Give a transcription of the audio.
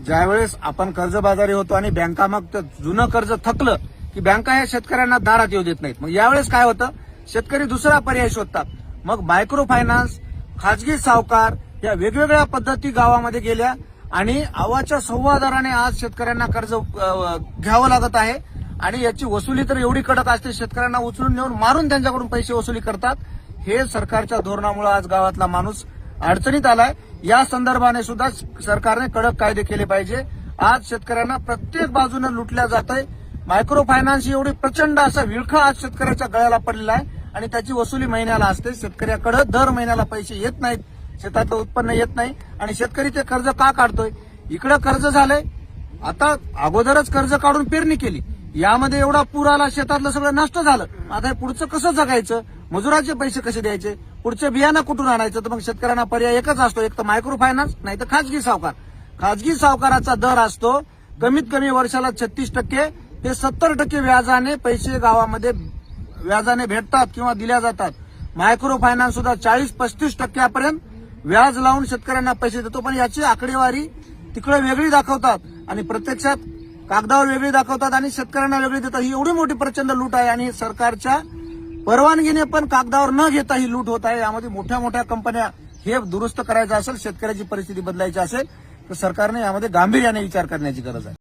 ज्यावेळेस आपण कर्जबाजारी होतो आणि बँका मग ते जुनं कर्ज थकलं की बँका या शेतकऱ्यांना दारात येऊ देत नाहीत. मग यावेळेस काय होतं, शेतकरी दुसरा पर्याय शोधतात. मग मायक्रो फायनान्स, खाजगी सावकार या वेगवेगळ्या पद्धती गावामध्ये गेल्या आणि आवाच्या सव्वा दराने आज शेतकऱ्यांना कर्ज घ्यावं लागत आहे. आणि याची वसुली तर एवढी कडक असते, शेतकऱ्यांना उचलून नेऊन मारून त्यांच्याकडून पैसे वसुली करतात. हे सरकारच्या धोरणामुळे आज गावातला माणूस अडचणीत आलाय. या संदर्भाने सुद्धा सरकारने कडक कायदे केले पाहिजे. आज शेतकऱ्यांना प्रत्येक बाजूने लुटल्या जात आहे. मायक्रो फायनान्स एवढी प्रचंड असा विळखा आज शेतकऱ्याच्या गळ्याला पडलेला आहे आणि त्याची वसुली महिन्याला असते. शेतकऱ्याकडे दर महिन्याला पैसे येत नाहीत, शेताचं उत्पन्न येत नाही आणि शेतकरी ते कर्ज का काढतोय. इकडे कर्ज झालंय, आता अगोदरच कर्ज काढून पेरणी केली, यामध्ये एवढा पूर आला, शेतातलं सगळं नष्ट झालं. आता हे पुढचं कसं जगायचं, मजुराचे पैसे कसे द्यायचे, पुढचे बियाणं कुठून आणायचं. तर मग शेतकऱ्यांना पर्याय एकच असतो, एक तर मायक्रो फायनान्स नाही तर खाजगी सावकार. खाजगी सावकाराचा दर असतो कमीत कमी वर्षाला 36% ते 70% व्याजाने पैसे गावामध्ये व्याजाने भेटतात किंवा दिल्या जातात. मायक्रो फायनान्स सुद्धा 40-35% व्याज लावून शेतकऱ्यांना पैसे देतो. पण याची आकडेवारी तिकडे वेगळी दाखवतात आणि प्रत्यक्षात कागदावर वेगळी दाखवतात आणि शेतकऱ्यांना वेगळी देतात. ही एवढी मोठी प्रचंड लूट आहे आणि सरकारच्या परवानगीने पण कागदावर न घेता ही लूट होत आहे. यामध्ये मोठ्या मोठ्या कंपन्या, हे दुरुस्त करायचं असेल, शेतकऱ्याची परिस्थिती बदलायची असेल तर सरकारने यामध्ये गांभीर्याने विचार करण्याची गरज आहे.